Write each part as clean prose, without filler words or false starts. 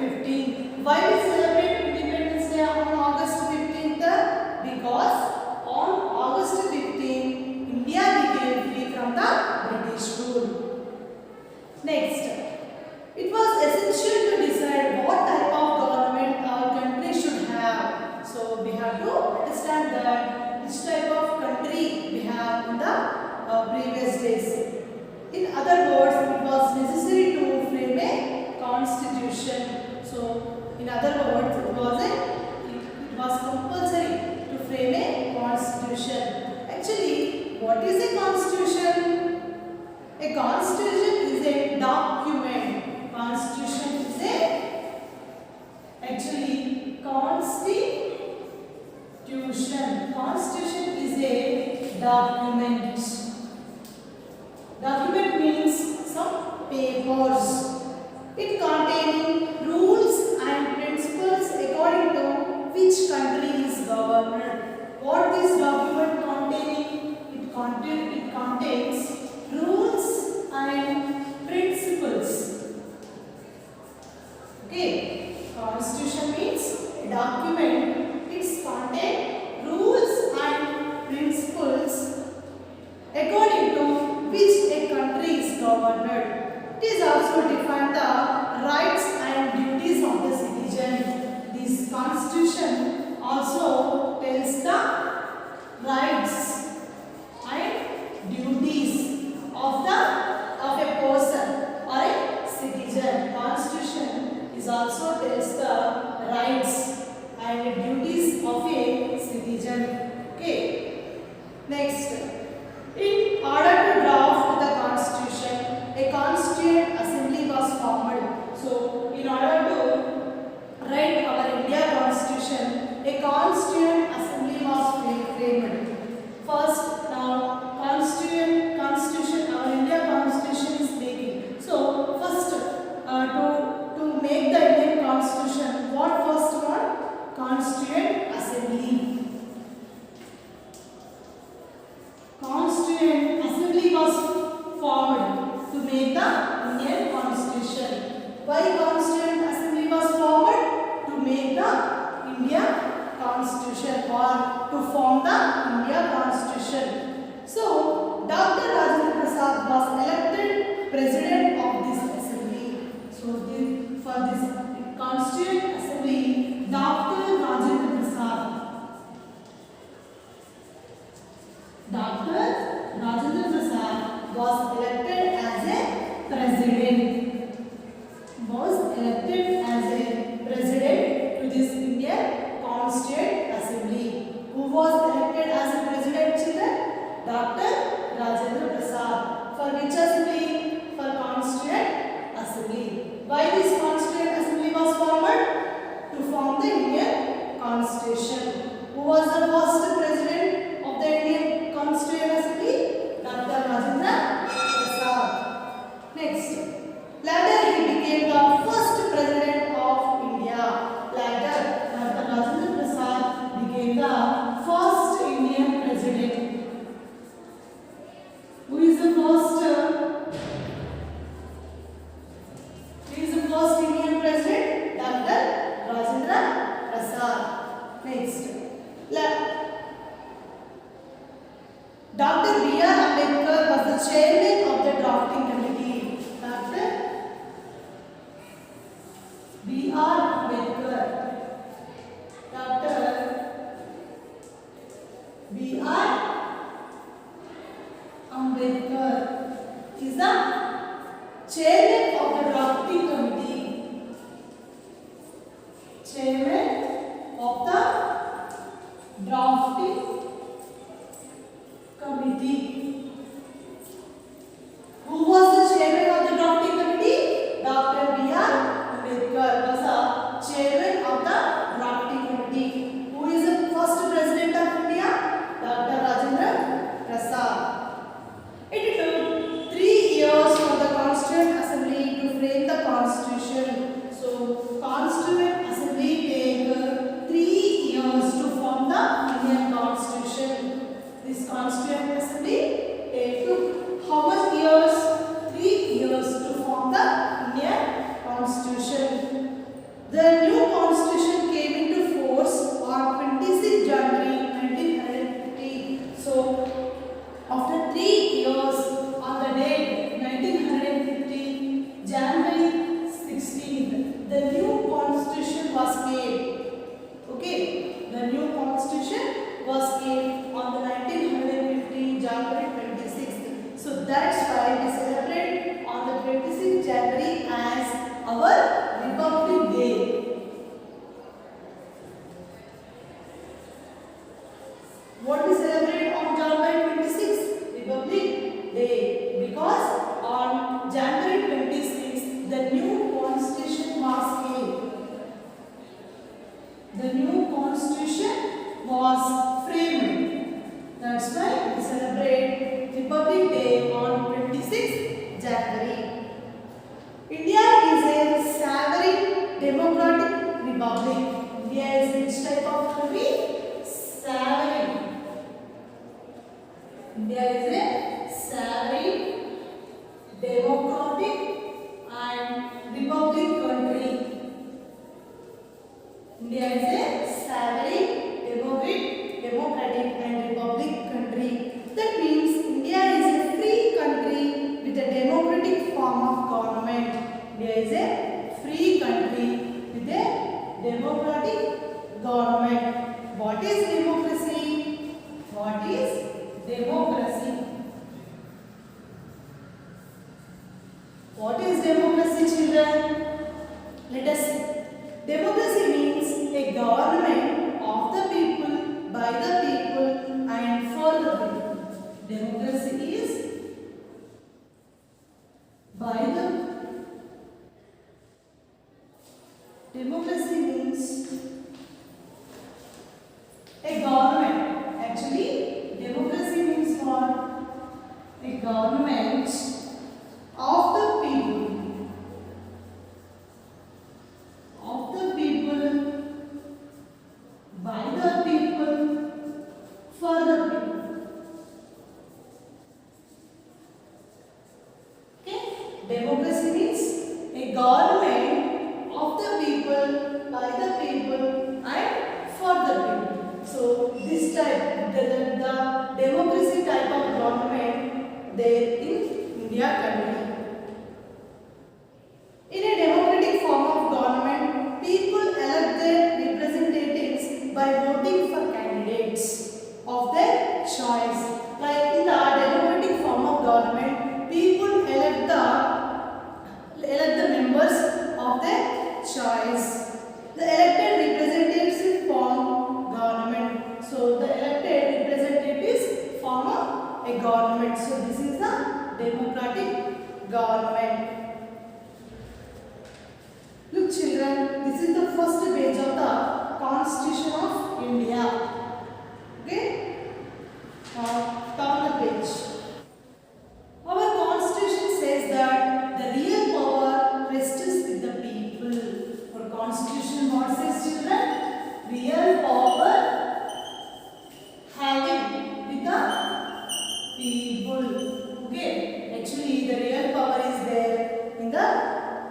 15th. Why we celebrate Independence Day on August 15th? Because on August 15th, India became free from the British rule. Next, it was essential to decide what type of government our country should have. So we have to understand that which type of country we have in the previous days. In other words, it was necessary to frame a constitution. So in other words, it was compulsory to frame a constitution. Actually, what is a constitution? A constitution is a document. Constitution is actually constitution. Constitution is a document. Document means some papers. It containing rules and principles according to which country is governed. What this document containing? It contains rules and principles. Okay, constitution means a document. It contains rules and principles according to which a country is governed. It is also define the rights and duties of the citizen. This constitution also tells the rights and duties of a person or a citizen. Constitution is also tells the rights and duties of a citizen. Okay. Next, in order to draft the constitution, a constituent assembly was formed. So, in order to write our India constitution, a constituent assembly was framed. First, now constitution, our India constitution is making. So, first, to make the Indian constitution, what first one? Constituent assembly. Constituent assembly was formed to make the Indian constitution. Why constituent assembly was formed? To make the India constitution or to form the India constitution. So, Dr. Rajendra Prasad was elected president of this assembly. So, for this constituent assembly, Dr. Rajendra Prasad was elected as a president. Was elected as a president to this Indian Constituent Assembly. Who was elected as a president, children? Dr. Rajendra Prasad. For which assembly? For Constituent Assembly. Why this Constituent Assembly was formed? To form the Indian Constitution. Who was the first president of the Indian Constituent Assembly? Dr. Rajendra Prasad. Next, later he became the first president of India. Later, Dr. Rajendra Prasad became the first Indian president. Who is the first? Who is the first Indian president? Dr. Rajendra Prasad. Next, Dr. B.R. Ambedkar was the chairman of the drafting committee. Dr. B.R. Ambedkar. Dr. B.R. Ambedkar is the chairman of the drafting committee. Chairman of the drafting committee. Who was the chairman of the drafting committee? Dr. B.R. Ambedkar was the chairman of the drafting committee. Who is the first president of India? Dr. Rajendra Prasad. It took 3 years for the Constituent Assembly republic. India is which type of country? Sovereign. India is a sovereign, democratic and republic country. India is a sovereign, democratic and republic country. That means India is a free country with a democratic form of government. India is a free country with a democratic government. What is democracy? What is democracy? What is democracy, children? Let us see. Democracy means a government of the people, by the people and for the people. Democracy is by the. Democracy means a government. Actually, democracy means what? A government of the people. Of the people, by the people, for the people. Okay? Democracy means a government of the people, by the people and for the people. So this type, the democracy type of government there in India country. In a democratic form of government, people elect their representatives by voting for candidates of their choice. Like in the democratic form of government, people elect the members of their choice. The elected representatives form government. So the elected representatives form a government. So this is the democratic government. Look children, this is the first page of the Constitution of India. Okay? Now turn the page. Our Constitution says that the real power rests with the people. Our Constitution what says children? Real power having with the people. Okay? Actually the real power is there in the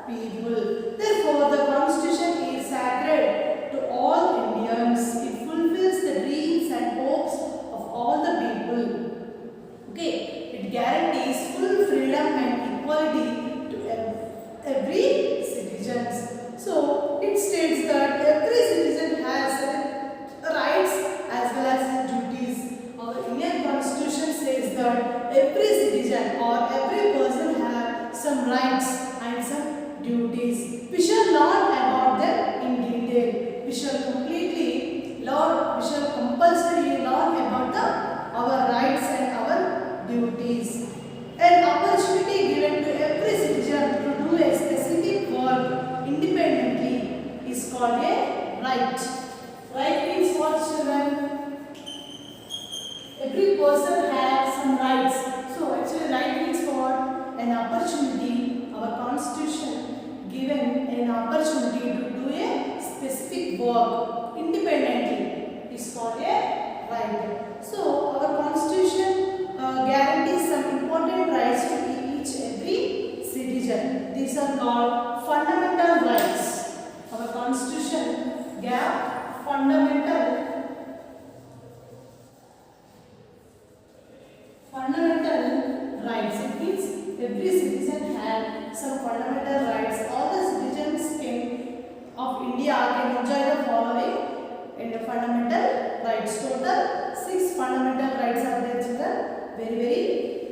people. Therefore, the Constitution is sacred to all Indians. It fulfills the dreams and hopes of all the people. Okay, it guarantees full freedom and equality to every citizen. So, it states that every citizen has rights as well as duties. Our Indian Constitution says that every citizen or every person has some rights and some duties. We shall learn about them in detail. We shall completely learn, we shall compulsorily learn about our rights and our duties. An opportunity given to every citizen to do a specific work independently is called a right. Right means what children? Every person has some rights. So actually right means what? An opportunity. Our Constitution given an opportunity to do a specific work independently is called a right. So our Constitution guarantees some important rights to every citizen. These are called fundamental rights. Our Constitution gave fundamental rights. It means every citizen has some fundamental rights. All the citizens of India can enjoy the following in the fundamental rights. Total 6 fundamental rights are there, children. Very, very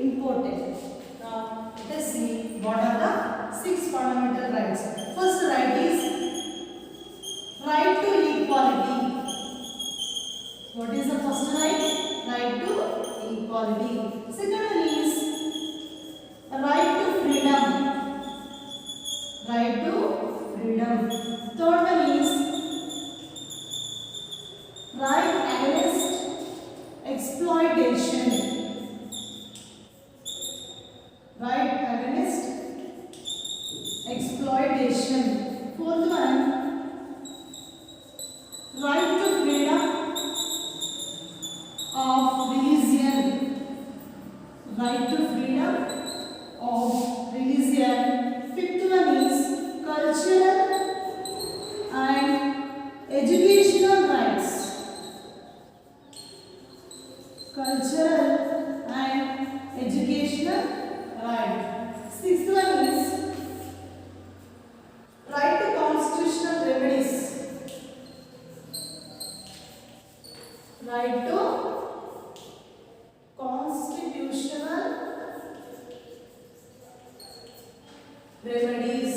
important. Now let us see what are the 6 fundamental rights. First right is right to equality. What is the first right? Right to equality. Second one is right to freedom. Right to freedom. Third one is right against exploitation. Right against exploitation. Fourth one, remedies.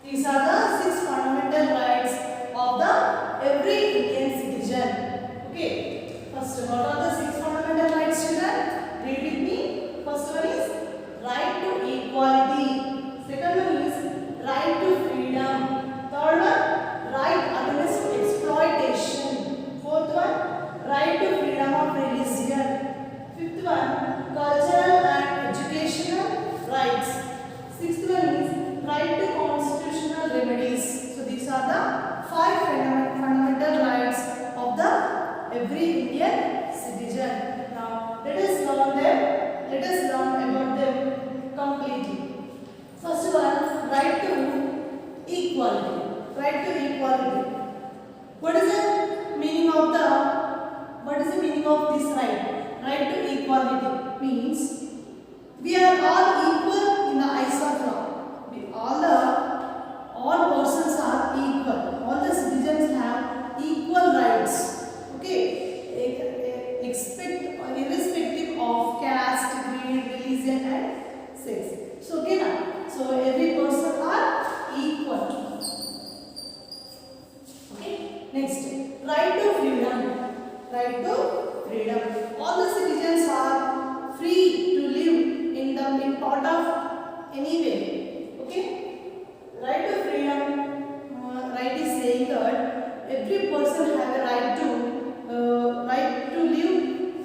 These are the 6 fundamental rights of the every Indian citizen. Okay. First, what are the 6 fundamental rights, children? Read with me. First one is right to equality. Second one is right to freedom. Third one, right against exploitation. Fourth one, right to freedom of religion. Fifth one, cultural and educational rights. Sixth one is right to constitutional remedies. So these are the 5 fundamental rights of the every Indian citizen. Now let us learn them. Let us learn about them completely. First one, right to equality. Right to equality. What is the meaning of this right? Right to equality means we are all equal in the eyes of law. All persons are equal. All the citizens have equal rights. Okay, irrespective of caste, creed, religion, and sex. So okay now. So every person are equal. Okay. Next, right to freedom. Right to freedom. All the citizens are free to live in part of any way. Okay. Right to freedom. Right is saying that every person have a right to live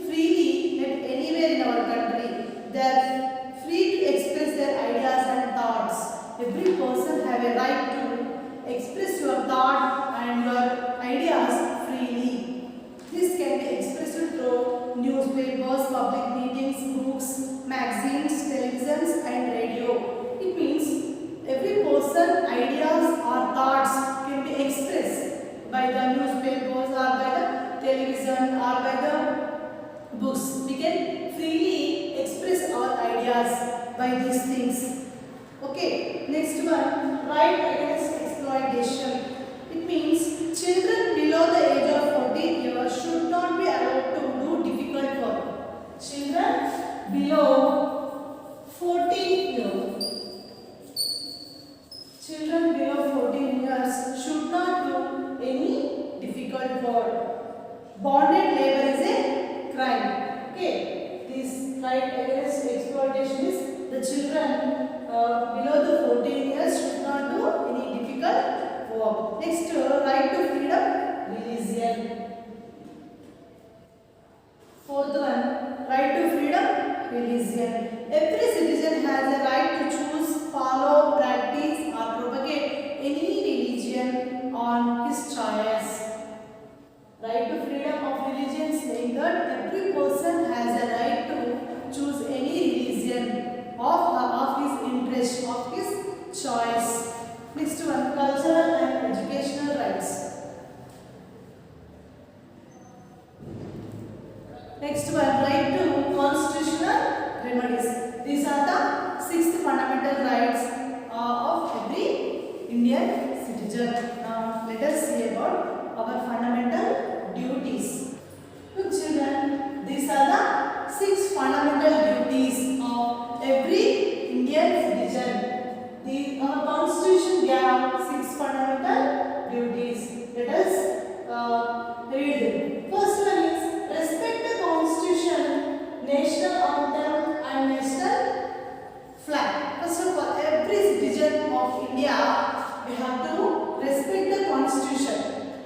freely at anywhere in our country. They are free to express their ideas and thoughts. Every person have a right to express your thought and your ideas freely. This can be expressed through newspapers, public meetings, books, magazines, televisions, and radio. It means every person ideas or thoughts can be expressed by the newspapers or by the television or by the books. We can freely express our ideas by these things. Okay, next one, right against exploitation. It means children below the age of 14 years should not be allowed to do difficult work. Children below 14 years. Children below 14 years should not do any difficult work. Bonded labor is a crime. Okay, this right against exploitation is the children below the 14 years should not do any difficult work. Next, right to freedom, religion. Fourth one, right to freedom, religion. Every citizen has a right to choose, follow, practice or propagate any religion on his choice. Right to freedom of religion saying that every person has a right to choose any religion of his interest, of his choice. Next one, cultural and educational rights. Next one, right to constitutional remedies. These are the 6 fundamental rights of every Indian citizen. Now let us see about our fundamental duties. Look children, these are the 6 fundamental duties of every Indian citizen. Our constitution gave 6 fundamental duties. Let us read them. First one is respect the constitution, national anthem and national flag. First of all, every citizen of India, we have to respect the constitution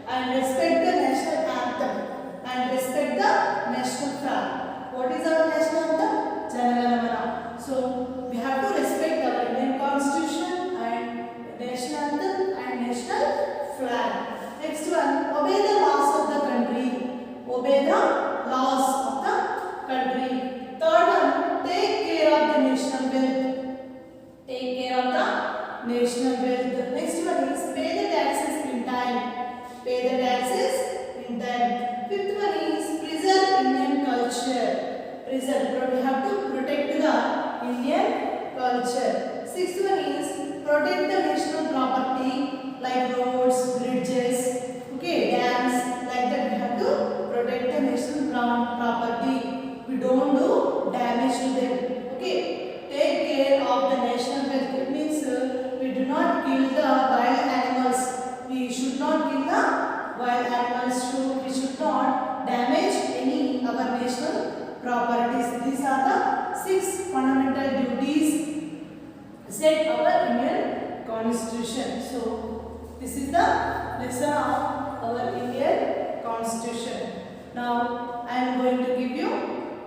and respect the national anthem and respect the national flag. What is our national anthem? Jana Gana Mana. So we have to respect our Indian constitution and national anthem and national flag. Next one, obey the laws of the country. Obey the laws of the country. Third one, take care of the national wealth. Take care of the national wealth. Next one is pay the taxes in time. Pay the taxes in time. Fifth one is preserve Indian culture. Preserve. We have to protect the Indian culture. Sixth one is protect the national property like roads, bridges, okay, dams. Like that we have to protect the national property. We don't do damage to them. this is the lesson of our Indian Constitution. Now I am going to give you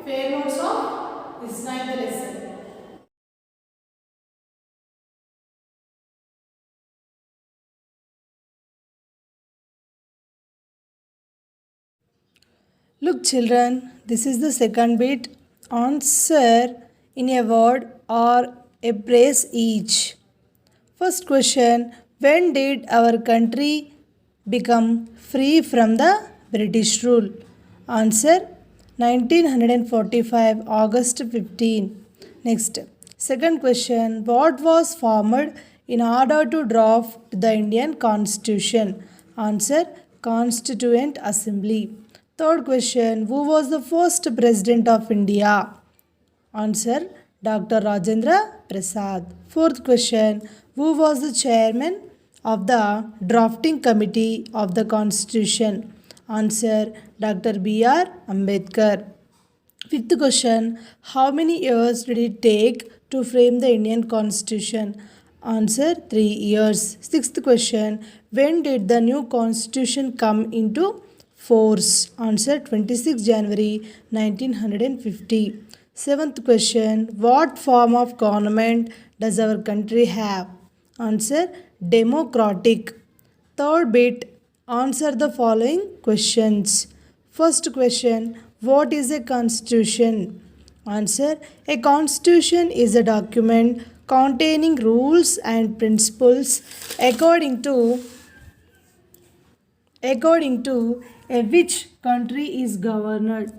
fair notes of this ninth lesson. Look children, this is the second bit. Answer in a word or a phrase each. First question, when did our country become free from the British rule? Answer 1945 August 15. Next, second question, what was formed in order to draft the Indian Constitution? Answer Constituent Assembly. Third question, who was the first president of India? Answer Dr. Rajendra Prasad. Fourth question, who was the chairman of the drafting committee of the Constitution? Answer Dr. B.R. Ambedkar. Fifth question, how many years did it take to frame the Indian Constitution? Answer 3 years. Sixth question, when did the new Constitution come into force? Answer 26 January 1950. Seventh question, what form of government does our country have? Answer democratic. Third bit, answer the following questions. First question, what is a constitution? Answer, a constitution is a document containing rules and principles according to which country is governed.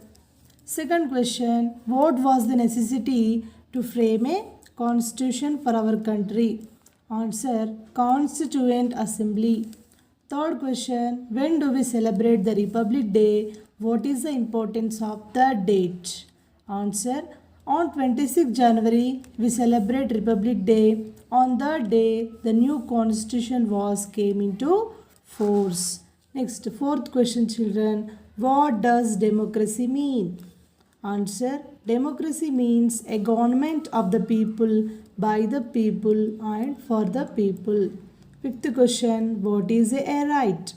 Second question, what was the necessity to frame a constitution for our country? Answer, Constituent Assembly. Third question, when do we celebrate the Republic Day? What is the importance of the date? Answer, on 26 January we celebrate Republic Day. On that day the new constitution came into force. Next, fourth question children, what does democracy mean? Answer, democracy means a government of the people, by the people and for the people. Fifth question, what is a right?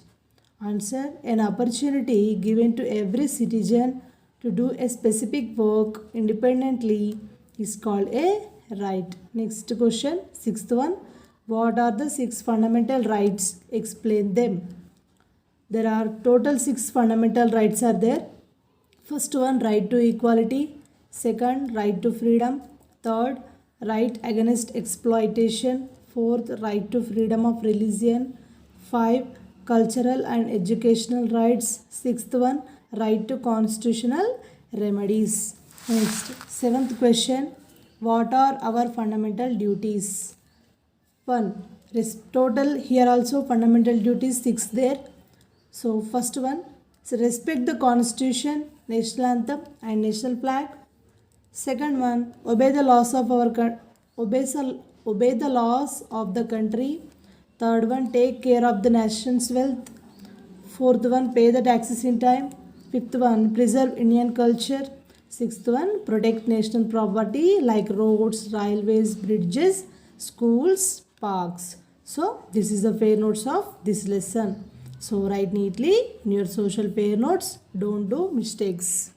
Answer, an opportunity given to every citizen to do a specific work independently is called a right. Next question, sixth one, what are the 6 fundamental rights? Explain them. There are total 6 fundamental rights are there. First one, right to equality. Second, right to freedom. Third, right against exploitation. Fourth, right to freedom of religion. 5, cultural and educational rights. Sixth one, right to constitutional remedies. Next, seventh question, what are our fundamental duties? 1, total here also fundamental duties 6 there. So first one, so respect the constitution, national anthem and national flag. Second one, obey the laws of obey the laws of the country. Third one, take care of the nation's wealth. Fourth one, pay the taxes in time. Fifth one, preserve Indian culture. Sixth one, protect national property like roads, railways, bridges, schools, parks. So this is the fair notes of this lesson. So write neatly in your social fair notes. Don't do mistakes.